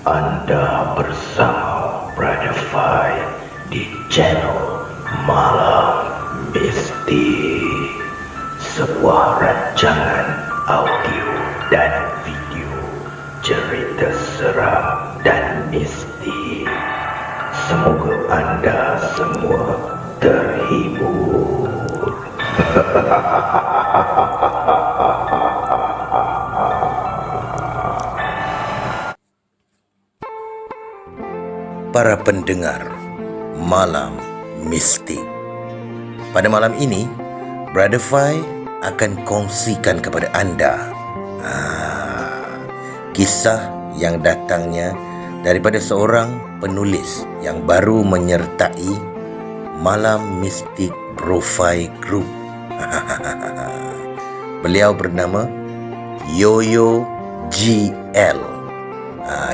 Anda bersama Brother Fai di channel Malam Mistik, sebuah rancangan audio dan video cerita seram dan mistik. Semoga anda semua terhibur. Para pendengar Malam Mistik, pada malam ini Brother Fai akan kongsikan kepada anda kisah yang datangnya daripada seorang penulis yang baru menyertai Malam Mistik Bro Fai Group. Beliau bernama Yoyo GL,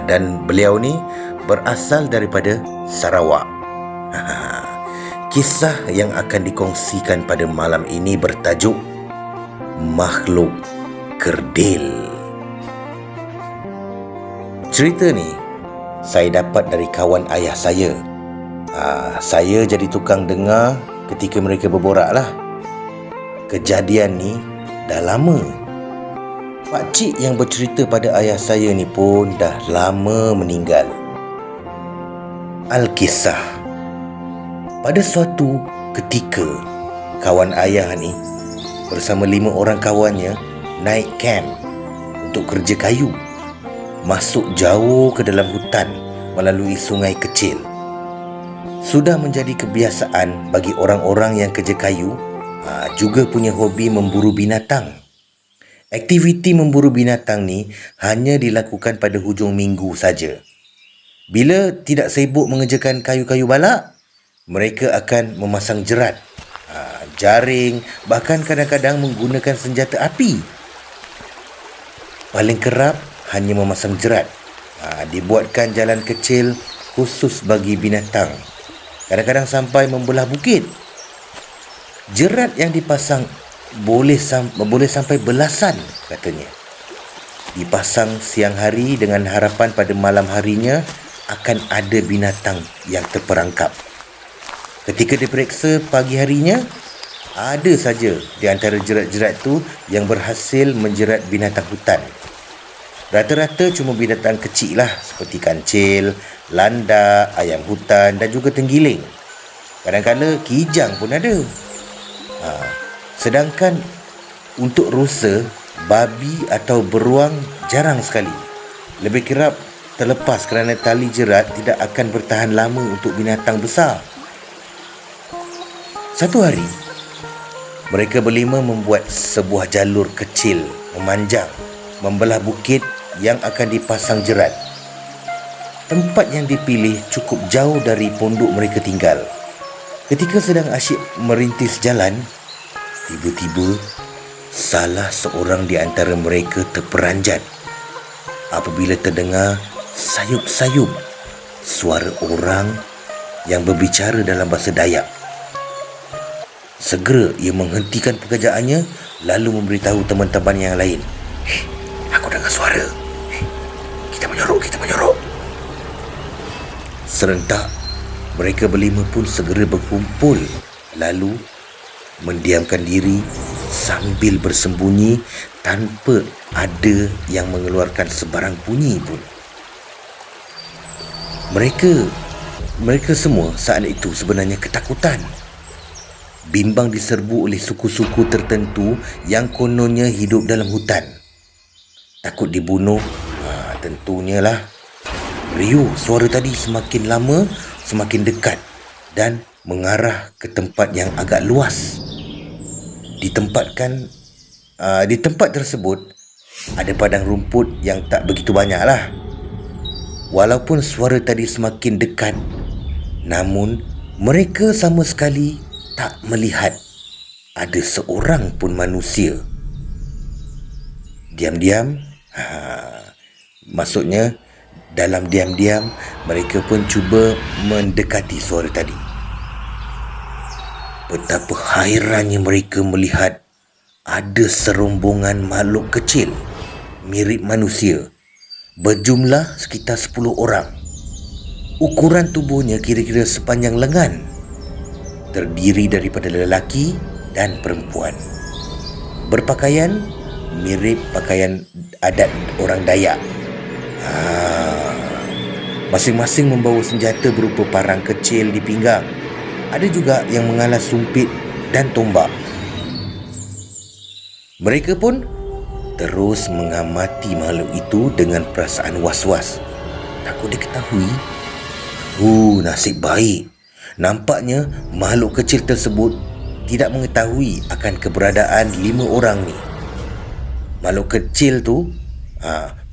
dan beliau ni berasal daripada Sarawak. Kisah yang akan dikongsikan pada malam ini bertajuk Makhluk Kerdil. Cerita ni saya dapat dari kawan ayah saya. Saya jadi tukang dengar ketika mereka berborak lah. Kejadian ni dah lama. Pakcik yang bercerita pada ayah saya ni pun dah lama meninggal. Alkisah. Pada suatu ketika, kawan ayah ni bersama 5 orang kawannya naik kamp untuk kerja kayu. Masuk jauh ke dalam hutan melalui sungai kecil. Sudah menjadi kebiasaan bagi orang-orang yang kerja kayu juga punya hobi memburu binatang. Aktiviti memburu binatang ni hanya dilakukan pada hujung minggu saja. Bila tidak sibuk mengerjakan kayu-kayu balak, mereka akan memasang jerat, jaring, bahkan kadang-kadang menggunakan senjata api. Paling kerap hanya memasang jerat. Dibuatkan jalan kecil khusus bagi binatang. Kadang-kadang sampai membelah bukit. Jerat yang dipasang boleh sampai belasan, katanya. Dipasang siang hari dengan harapan pada malam harinya akan ada binatang yang terperangkap. Ketika diperiksa pagi harinya, ada saja di antara jerat-jerat tu yang berhasil menjerat binatang hutan. Rata-rata cuma binatang kecil lah, seperti kancil, landak, ayam hutan dan juga tenggiling. Kadang-kadang kijang pun ada. Sedangkan untuk rusa, babi atau beruang jarang sekali. Lebih kerap terlepas kerana tali jerat tidak akan bertahan lama untuk binatang besar. Satu hari, mereka berlima membuat sebuah jalur kecil memanjang membelah bukit yang akan dipasang jerat. Tempat yang dipilih cukup jauh dari pondok mereka tinggal. Ketika sedang asyik merintis jalan, tiba-tiba salah seorang di antara mereka terperanjat apabila terdengar sayup-sayup suara orang yang berbicara dalam bahasa Dayak. Segera ia menghentikan pekerjaannya lalu memberitahu teman-teman yang lain. Aku dengar suara. Kita menyorok. Serentak, mereka berlima pun segera berkumpul lalu mendiamkan diri sambil bersembunyi tanpa ada yang mengeluarkan sebarang bunyi pun. Mereka semua saat itu sebenarnya ketakutan. Bimbang diserbu oleh suku-suku tertentu yang kononnya hidup dalam hutan. Takut dibunuh, tentunya lah. Riuh suara tadi semakin lama semakin dekat dan mengarah ke tempat yang agak luas. Di tempat tersebut ada padang rumput yang tak begitu banyak lah. Walaupun suara tadi semakin dekat, namun mereka sama sekali tak melihat ada seorang pun manusia. Diam-diam, maksudnya dalam diam-diam mereka pun cuba mendekati suara tadi. Betapa hairannya mereka melihat ada serombongan makhluk kecil mirip manusia berjumlah sekitar 10 orang. Ukuran tubuhnya kira-kira sepanjang lengan, terdiri daripada lelaki dan perempuan. Berpakaian mirip pakaian adat orang Dayak. Masing-masing membawa senjata berupa parang kecil di pinggang. Ada juga yang mengalas sumpit dan tombak. Mereka pun terus mengamati makhluk itu dengan perasaan was-was, takut diketahui. Nasib baik. Nampaknya makhluk kecil tersebut tidak mengetahui akan keberadaan 5 orang ni. Makhluk kecil tu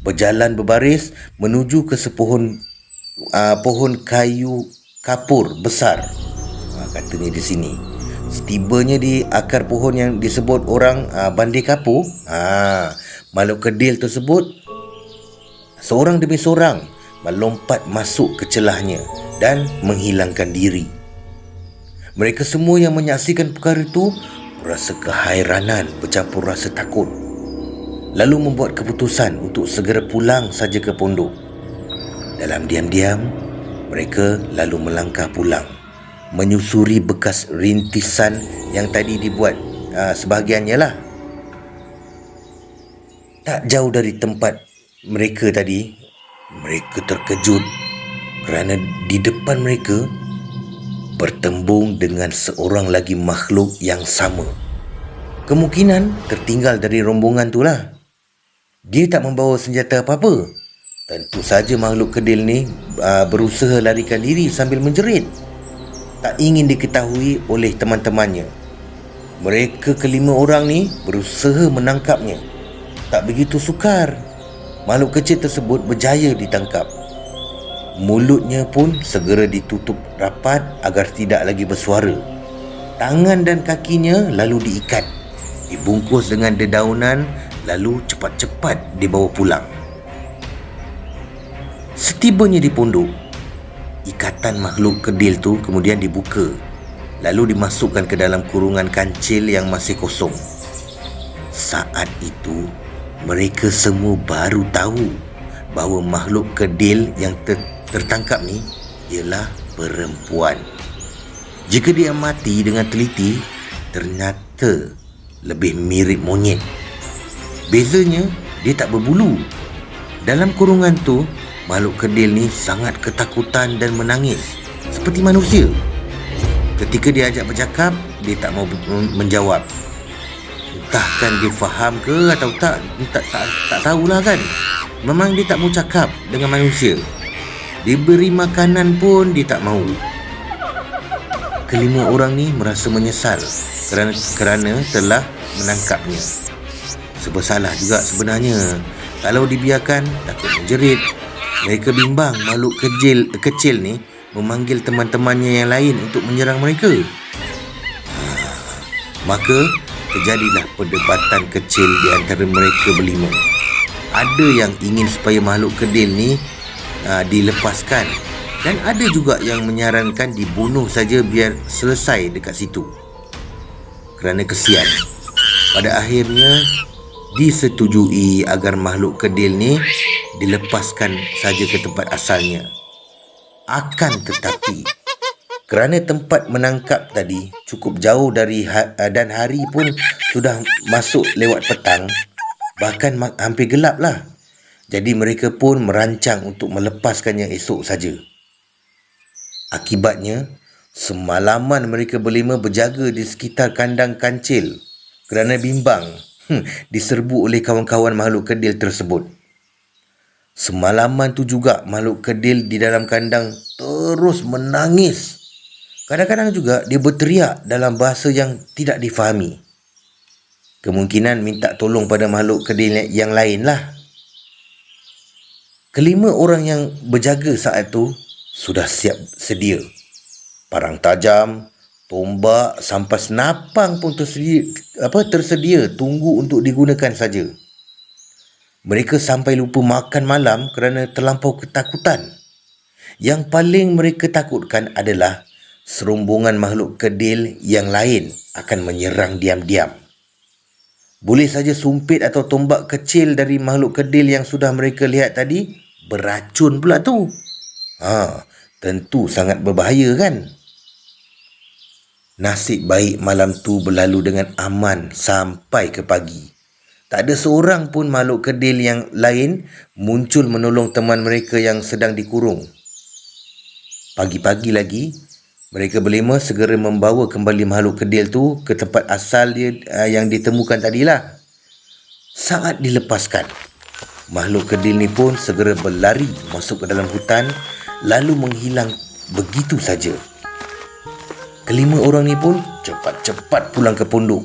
berjalan berbaris menuju ke sepohon pohon kayu kapur besar. Katanya di sini. Setibanya di akar pohon yang disebut orang bandir kapur, makhluk kedil tersebut seorang demi seorang melompat masuk ke celahnya dan menghilangkan diri. Mereka semua yang menyaksikan perkara itu rasa kehairanan bercampur rasa takut, lalu membuat keputusan untuk segera pulang saja ke pondok. Dalam diam-diam, mereka lalu melangkah pulang, menyusuri bekas rintisan yang tadi dibuat sebahagiannya lah. Tak jauh dari tempat mereka tadi, mereka terkejut kerana di depan mereka bertembung dengan seorang lagi makhluk yang sama. Kemungkinan tertinggal dari rombongan tu lah. Dia tak membawa senjata apa-apa. Tentu saja makhluk kedil ni berusaha larikan diri sambil menjerit. Tak ingin diketahui oleh teman-temannya. Mereka kelima orang ni berusaha menangkapnya. Tak begitu sukar. Makhluk kecil tersebut berjaya ditangkap. Mulutnya pun segera ditutup rapat agar tidak lagi bersuara. Tangan dan kakinya lalu diikat, dibungkus dengan dedaunan, lalu cepat-cepat dibawa pulang. Setibanya di pondok, ikatan makhluk kedil tu kemudian dibuka, lalu dimasukkan ke dalam kurungan kancil yang masih kosong. Saat itu, mereka semua baru tahu bahawa makhluk kedil yang tertangkap ni ialah perempuan. Jika diamati dengan teliti, ternyata lebih mirip monyet. Bezanya, dia tak berbulu. Dalam kurungan tu, makhluk kedil ni sangat ketakutan dan menangis seperti manusia. Ketika diajak bercakap, dia tak mau menjawab. Entahkan dia faham ke atau tak tahulah kan. Memang dia tak mau cakap dengan manusia. Diberi makanan pun dia tak mau. Kelima orang ni merasa menyesal kerana telah menangkapnya. Serba salah juga sebenarnya. Kalau dibiarkan, takut menjerit. Mereka bimbang makhluk kecil ni memanggil teman-temannya yang lain untuk menyerang mereka. Maka terjadilah perdebatan kecil di antara mereka berlima. Ada yang ingin supaya makhluk kedil ni dilepaskan, dan ada juga yang menyarankan dibunuh saja biar selesai dekat situ. Kerana kesian, pada akhirnya disetujui agar makhluk kedil ni dilepaskan saja ke tempat asalnya. Akan tetapi, kerana tempat menangkap tadi cukup jauh dari dan hari pun sudah masuk lewat petang, bahkan hampir gelap lah. Jadi mereka pun merancang untuk melepaskannya esok saja. Akibatnya, semalaman mereka berlima berjaga di sekitar kandang kancil kerana bimbang diserbu oleh kawan-kawan makhluk kedil tersebut. Semalaman tu juga makhluk kedil di dalam kandang terus menangis. Kadang-kadang juga dia berteriak dalam bahasa yang tidak difahami. Kemungkinan minta tolong pada makhluk kedil yang lain lah. Kelima orang yang berjaga saat tu sudah siap sedia. Parang tajam, tombak sampai senapang pun tersedia tunggu untuk digunakan saja. Mereka sampai lupa makan malam kerana terlampau ketakutan. Yang paling mereka takutkan adalah serombongan makhluk kedil yang lain akan menyerang diam-diam. Boleh saja sumpit atau tombak kecil dari makhluk kedil yang sudah mereka lihat tadi beracun pula tu. Tentu sangat berbahaya kan? Nasib baik malam tu berlalu dengan aman sampai ke pagi. Tak ada seorang pun makhluk kedil yang lain muncul menolong teman mereka yang sedang dikurung. Pagi-pagi lagi, mereka berlima segera membawa kembali makhluk kedil tu ke tempat asal dia yang ditemukan tadilah. Saat dilepaskan, makhluk kedil ni pun segera berlari masuk ke dalam hutan lalu menghilang begitu saja. Kelima orang ni pun cepat-cepat pulang ke pondok.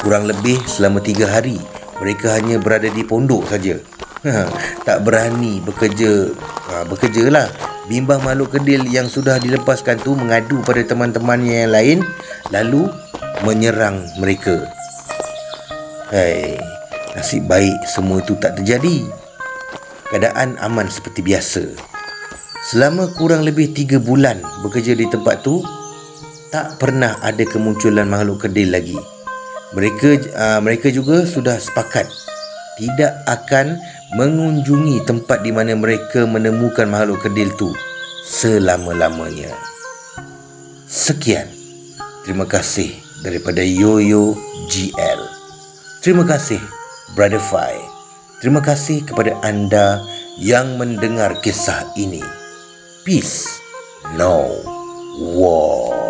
Kurang lebih selama 3 hari, mereka hanya berada di pondok saja. Tak berani bekerja lah. Bimbang makhluk kedil yang sudah dilepaskan tu mengadu pada teman-temannya yang lain lalu menyerang mereka. Nasib baik semua itu tak terjadi. Keadaan aman seperti biasa. Selama kurang lebih 3 bulan bekerja di tempat tu, tak pernah ada kemunculan makhluk kedil lagi. Mereka juga sudah sepakat tidak akan mengunjungi tempat di mana mereka menemukan makhluk kedil tu selama-lamanya. Sekian. Terima kasih daripada Yoyo GL. Terima kasih Brother Fai. Terima kasih kepada anda yang mendengar kisah ini. Peace, no war.